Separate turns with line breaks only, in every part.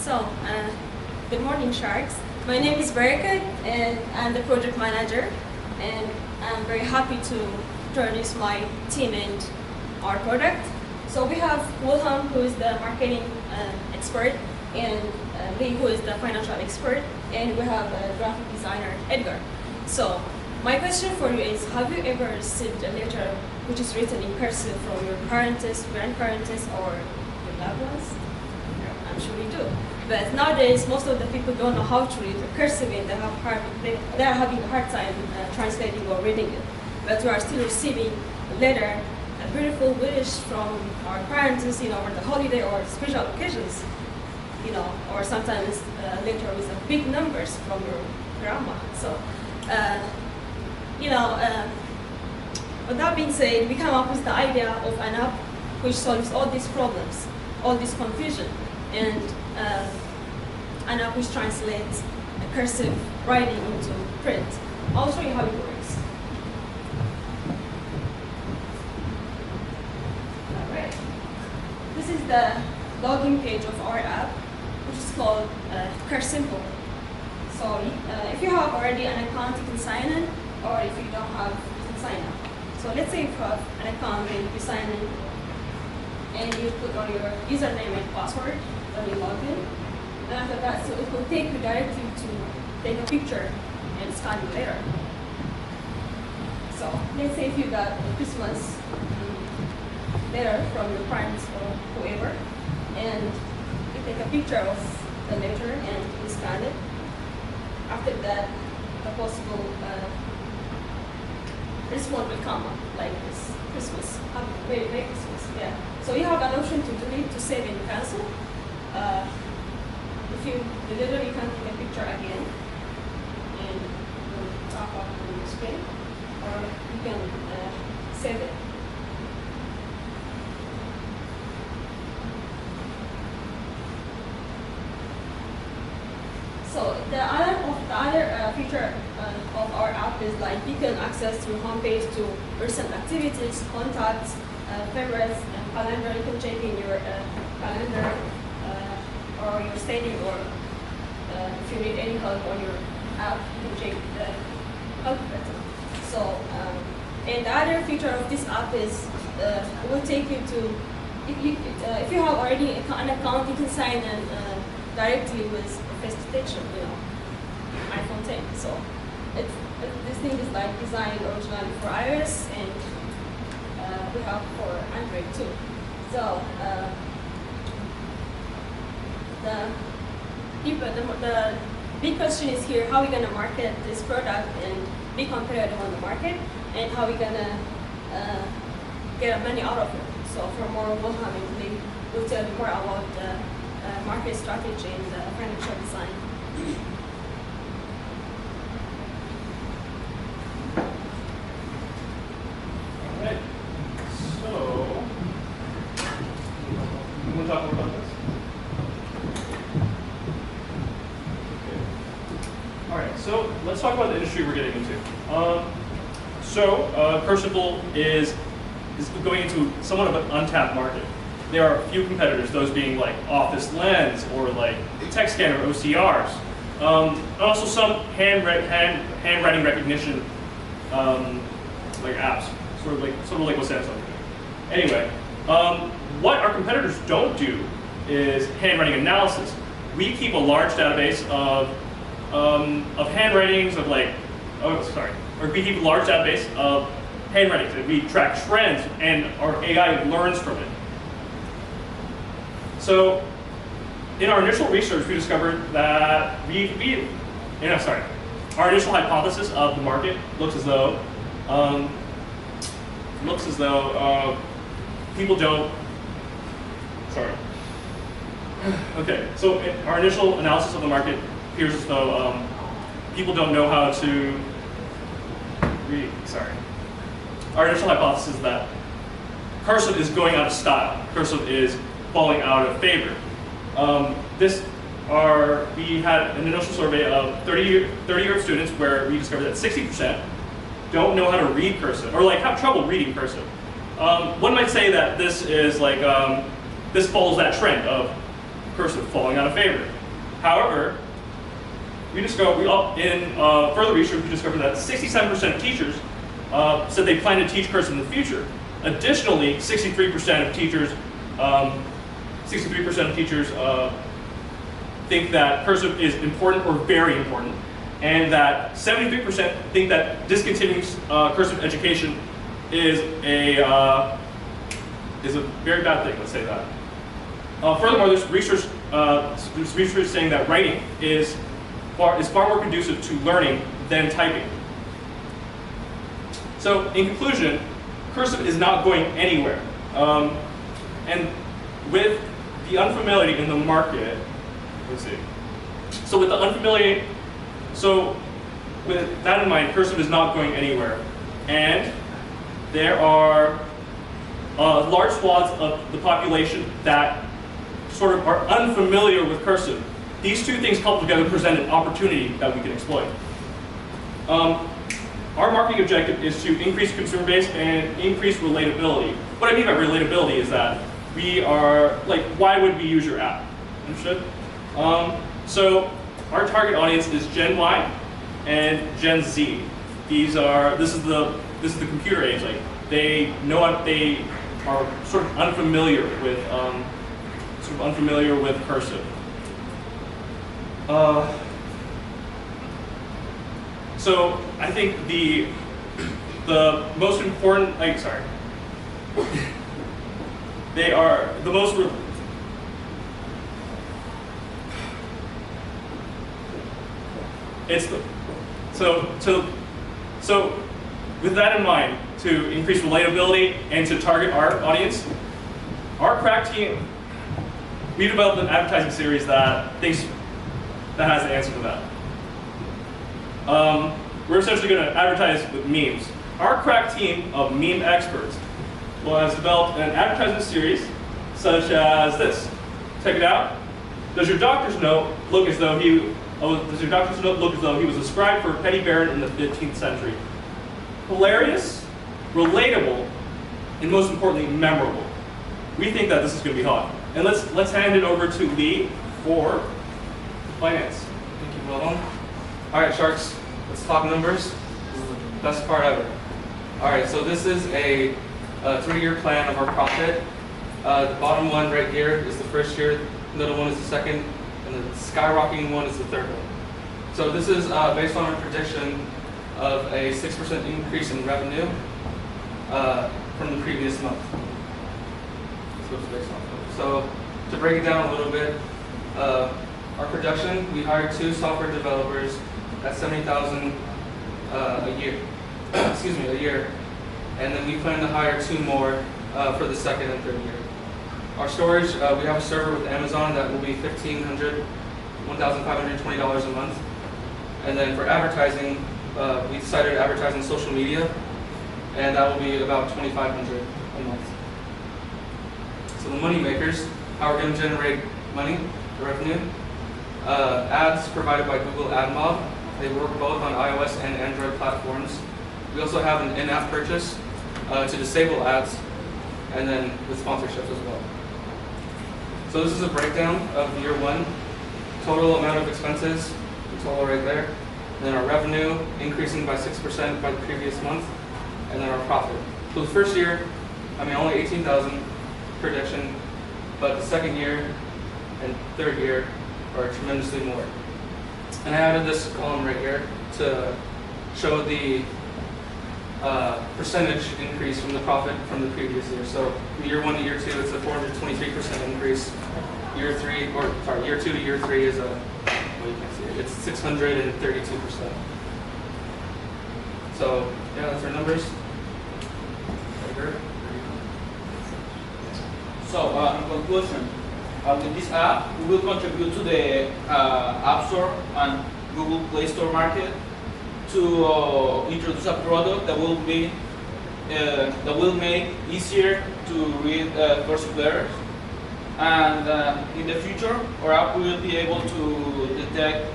Good morning, Sharks. My name is Barakat, and I'm the project manager, and I'm very happy to introduce my team and our product. So we have Wilhelm, who is the marketing expert, and Lee, who is the financial expert, and we have a graphic designer, Edgar. So my question for you is, have you ever received a letter which is written in cursive from your parents, grandparents, or your loved ones? I'm sure you do. But nowadays, most of the people don't know how to read cursive, and they are having a hard time translating or reading it. But we are still receiving a letter, a beautiful wish from our parents, over the holiday or special occasions, or sometimes a letter with big numbers from your grandma. So, with that being said, we come up with the idea of an app which solves all these problems, all this confusion, and an app which translates a cursive writing into print. I'll show you how it works. All right. This is the login page of our app, which is called Cursimple. So if you have already an account, you can sign in, or if you don't have, you can sign up. So let's say if you have an account and you sign in, and you put on your username and password when you log in. And after that, so it will take you directly to take a picture and scan it later. So let's say if you got a Christmas letter from your parents or whoever, and you take a picture of the letter and you scan it. After that, a possible response will come up like this: Christmas, Merry Christmas. Yeah. So you have an option to delete, to save, and cancel. If you deliver, you can take a picture again and pop up on your screen, or you can save it. So the other feature of our app is like you can access through homepage to recent activities, contacts, favorites, and calendar. You can check in your calendar or your stating, or if you need any help on your app, you can check the help button. So, and the other feature of this app is it will take you to, if you have already an account, you can sign in directly with face detection, iPhone 10. So this thing is like designed originally for iOS, and we have for Android too. So the big question is here: how are we going to market this product and be competitive on the market, and how are we going to get money out of it? So for more, Wilhelm and Lee will tell you more about the market strategy and the financial design.
All right. So, you want to talk more about this? Okay. All right. So let's talk about the industry we're getting into. Cursimple is going into somewhat of an untapped market. There are a few competitors, those being like Office Lens or like text scanner OCRs, and also some handwriting recognition like apps, sort of like what Samsung doing. Anyway, what our competitors don't do is handwriting analysis. We keep a large database of handwritings of or we keep a large database of handwritings, and we track trends, and our AI learns from it. So, in our initial research, we discovered that our initial hypothesis of the market looks as though people don't. Sorry. Okay. So our initial analysis of the market appears as though people don't know how to read. Sorry. Our initial hypothesis is that cursive is going out of style. Cursive is falling out of favor. We had an initial survey of 30-year students where we discovered that 60% don't know how to read cursive, or have trouble reading cursive. One might say that this is this follows that trend of cursive falling out of favor. However, in further research, we discovered that 67% of teachers said they plan to teach cursive in the future. Additionally, 63% of teachers, think that cursive is important or very important, and that 73% think that discontinuing cursive education is a very bad thing. Let's say that. Furthermore, there's research saying that writing is far more conducive to learning than typing. So, in conclusion, cursive is not going anywhere. And with the unfamiliarity in the market, let's see. So with that in mind, cursive is not going anywhere. And there are large swaths of the population that sort of are unfamiliar with cursive. These two things coupled together present an opportunity that we can exploit. Our marketing objective is to increase consumer base and increase relatability. What I mean by relatability is that we are, like, why would we use your app? Understood? So our target audience is Gen Y and Gen Z. This is the computer age. Like, they are sort of unfamiliar with cursive. So I think the most important, they are the most. So with that in mind, to increase relatability and to target our audience, our crack team, we developed an advertising series that has the answer to that. We're essentially going to advertise with memes. Our crack team of meme experts has developed an advertising series such as this. Check it out. Does your doctor's note look as though he was a scribe for a petty baron in the 15th century? Hilarious, relatable, and most importantly, memorable. We think that this is going to be hot. And let's hand it over to Lee for finance.
Thank you, Wilhelm. All right, Sharks, let's talk numbers. This is the best part ever. All right, so this is a 3-year plan of our profit. The bottom one right here is the first year, the middle one is the second, and the skyrocketing one is the third one. So this is based on our prediction of a 6% increase in revenue from the previous month. That's what it's based on. So to break it down a little bit, our projection, we hired 2 software developers at $70,000 a year. Excuse me, a year. And then we plan to hire 2 more for the second and third year. Our storage, we have a server with Amazon that will be $1,520 a month. And then for advertising, we decided to advertise on social media, and that will be about $2,500 a month. So the money makers, how we're going to generate money, revenue. Ads provided by Google AdMob. They work both on iOS and Android platforms. We also have an in-app purchase to disable ads, and then with sponsorships as well. So this is a breakdown of year 1. Total amount of expenses, the total right there. And then our revenue increasing by 6% by the previous month, and then our profit. So the first year, only 18,000 prediction, but the second year and third year are tremendously more. And I added this column right here to show the percentage increase from the profit from the previous year. So from year 1 to year 2, it's a 423% increase. Year 2 to year 3 is it's 632%. So yeah, that's our numbers.
So in conclusion, with this app, we will contribute to the App Store and Google Play Store market to introduce a product that will make easier to read cursive letters. And in the future, our app will be able to detect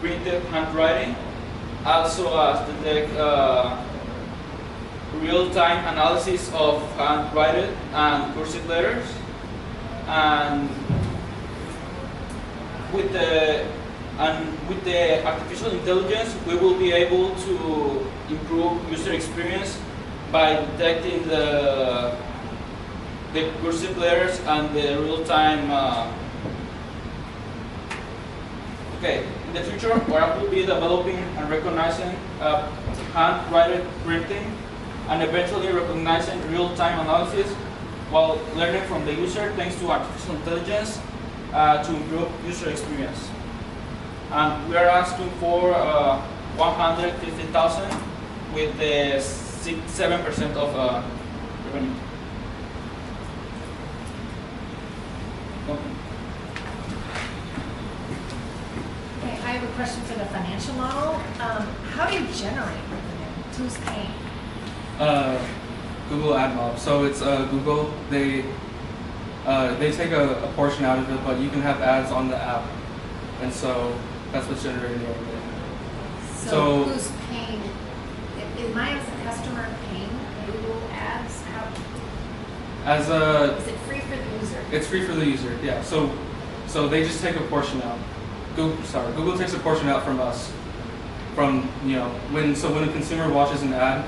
printed handwriting, also as detect real-time analysis of handwritten and cursive letters, and with the artificial intelligence, we will be able to improve user experience by detecting the Cursimple errors and the real-time. Okay, in the future, our app will be developing and recognizing handwritten printing and eventually recognizing real-time analysis while learning from the user thanks to artificial intelligence to improve user experience. And we are asking for 150,000 with the 7% of revenue.
Okay, I have a question for the financial model. How do you generate revenue? Who's paying?
Google Ad Mob. So it's Google. They take a portion out of it, but you can have ads on the app, and so that's what's generating the revenue.
So who's paying? Am I as a customer paying Google Ads? Is it free for the user?
It's free for the user. Yeah. So they just take a portion out. Google takes a portion out from us. From when a consumer watches an ad,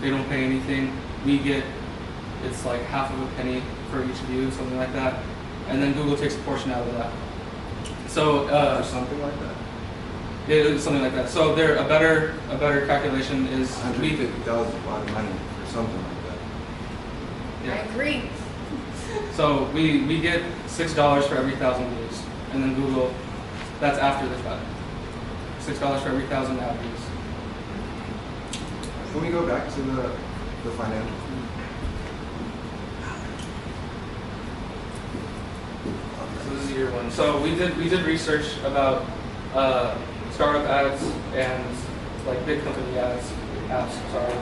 they don't pay anything. We get it's like half of a penny for each view, something like that, and then Google takes a portion out of that. So
or something like that.
It's something like that. So there a better calculation is
150,000 is a lot of money for something like that.
Yeah.
I agree.
So we get $6 for every 1,000 views, and then Google, that's after the fact. $6 for every 1,000 ad views.
Can we go back to the financial?
So this is year one. So we did research about startup ads and like big company apps. Sorry,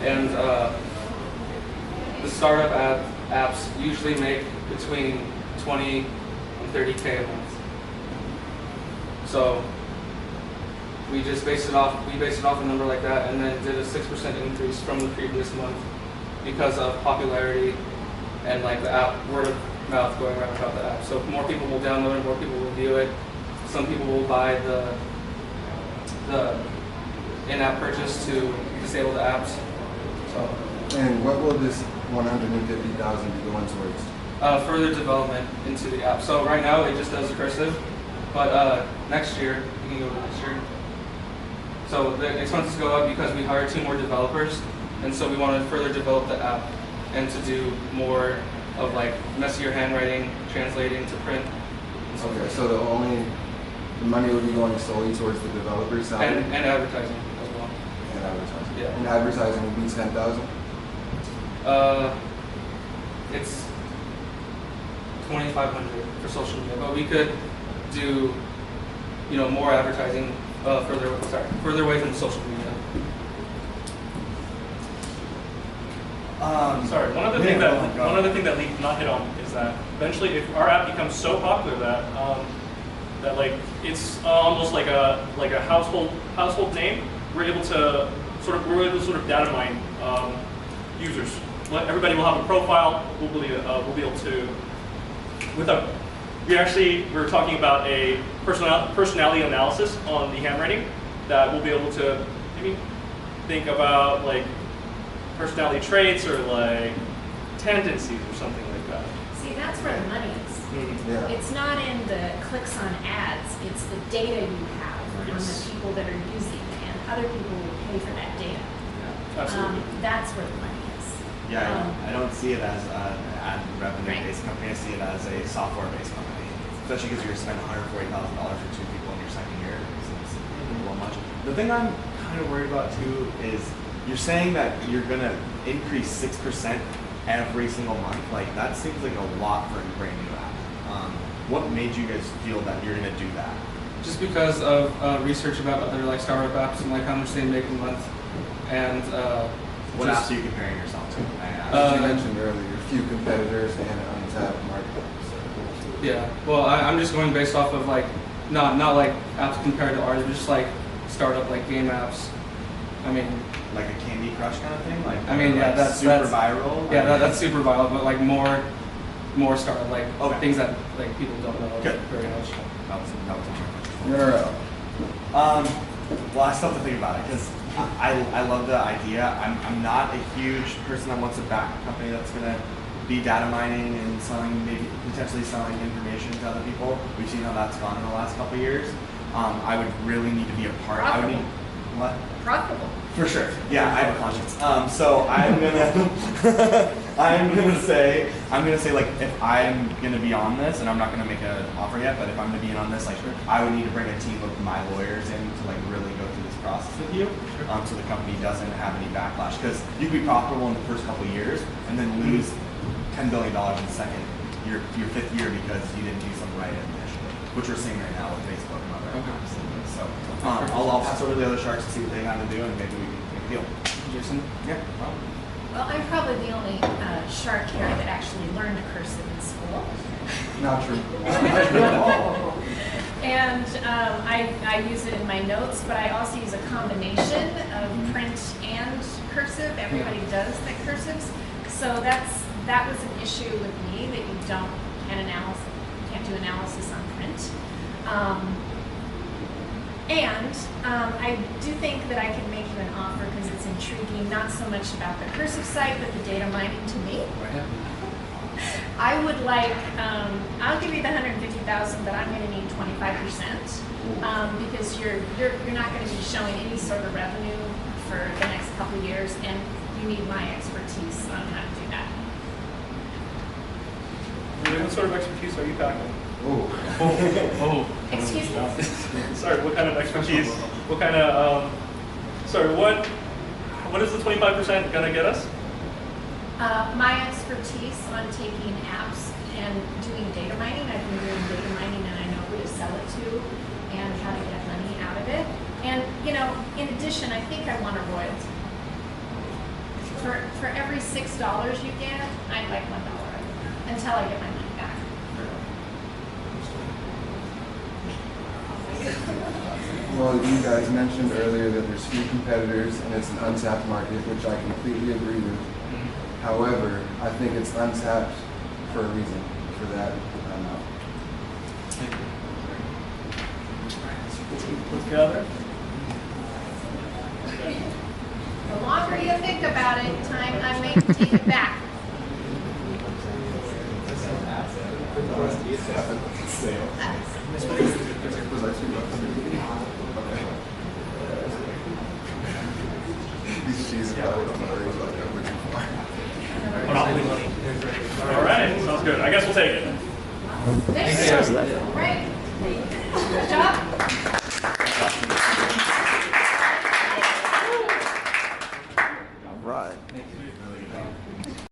and the startup apps usually make between 20 and 30K a month. So we just based it off a number like that, and then did a 6% increase from the previous month because of popularity and like the app word of mouth going around about the app. So more people will download it, more people will view it. Some people will buy the in-app purchase to disable the apps. So
And what will this 150,000 be going towards?
further development into the app. So right now it just does cursive, but next year you can go to next year. So the expenses go up because we hired 2 more developers, and so we want to further develop the app and to do more of like messier handwriting, translating to print. And so
Okay, so the money will be going solely towards the developer's salary
and advertising as well.
and advertising.
Yeah.
And advertising will be 10,000.
It's 2,500 for social media, but we could do more advertising further away from social media.
Sorry, one other thing that Lee did not hit on is that eventually, if our app becomes so popular that like it's almost like a household name, we're able to sort of data mine users. Everybody will have a profile. We'll be able to we're talking about a personality analysis on the handwriting that we'll be able to maybe think about like personality traits or like tendencies or something like that.
See, that's where the money is.
Yeah.
It's not in the clicks on ads, it's the data you have on
Yes.
the people that are using, and other people will pay for that data.
Absolutely.
That's where the money is.
Yeah, I don't see it as an ad revenue-based company. I see it as a software-based company, especially because you're going to spend $140,000 for 2 people in your second year. It's a little much. The thing I'm kind of worried about too is you're saying that you're going to increase 6% every single month. Like that seems like a lot for a brand new app. What made you guys feel that you're going to do that?
Just because of research about other like startup apps and like how much they make a month, and
What apps are you comparing yourself to?
As you mentioned earlier, a few competitors and an untapped market.
yeah. Well, I'm just going based off of like not like apps compared to ours, but just like startup like game apps. I mean,
Like a Candy Crush kind of thing? Like
I mean, yeah,
like
that's
super viral.
Yeah, that's super viral, but like more more like
Okay.
things that like people don't know
Good.
very much.
That was my question.
You're right.
Well, I still have to think about it because I love the idea. I'm not a huge person that wants to back a company that's gonna be data mining and selling, maybe potentially selling information to other people. We've seen how that's gone in the last couple of years. I would really need to be a part. I would need what?
Profitable.
For sure. Yeah, I have a conscience. So I'm gonna I'm gonna say like if I'm gonna be on this, and I'm not gonna make an offer yet, but if I'm gonna be in on this, like I would need to bring a team of my lawyers in to like really go through this process with you, so the company doesn't have any backlash. Because you could be profitable in the first couple of years and then lose $10 billion in the second your fifth year because you didn't do something right initially, which we're seeing right now with Facebook and other companies. So I'll pass over to the other sharks to see what they have to do, and maybe we can make a deal.
Jason?
Yeah.
Well, I'm probably the only shark here that actually learned cursive in school.
Not true.
And I use it in my notes, but I also use a combination of print and cursive. Everybody does that cursives. So that was an issue with me, that you can't do analysis on print. I do think that I can make you an offer because it's intriguing, not so much about the cursive side, but the data mining to me. I would like, I'll give you the $150,000, but I'm going to need 25% because you're not going to be showing any sort of revenue for the next couple of years, and you need my expertise on how to do that.
What sort of expertise are you packing?
Excuse me?
Sorry, what kind of expertise? What kind of, what is the 25% gonna get us?
My expertise on taking apps and doing data mining. I've been doing data mining and I know who to sell it to and how to get money out of it. And, in addition, I think I want a royalty. For every $6 you get, I'd like $1 until I get my money back.
Well, you guys mentioned earlier that there's few competitors and it's an untapped market, which I completely agree with. However, I think it's untapped for a reason. For that, I'm out.
Let's gather.
The longer you think about it, time I may take it back.
All right, sounds good. I guess we'll take it.
Thank you. Great. Good job.
All right.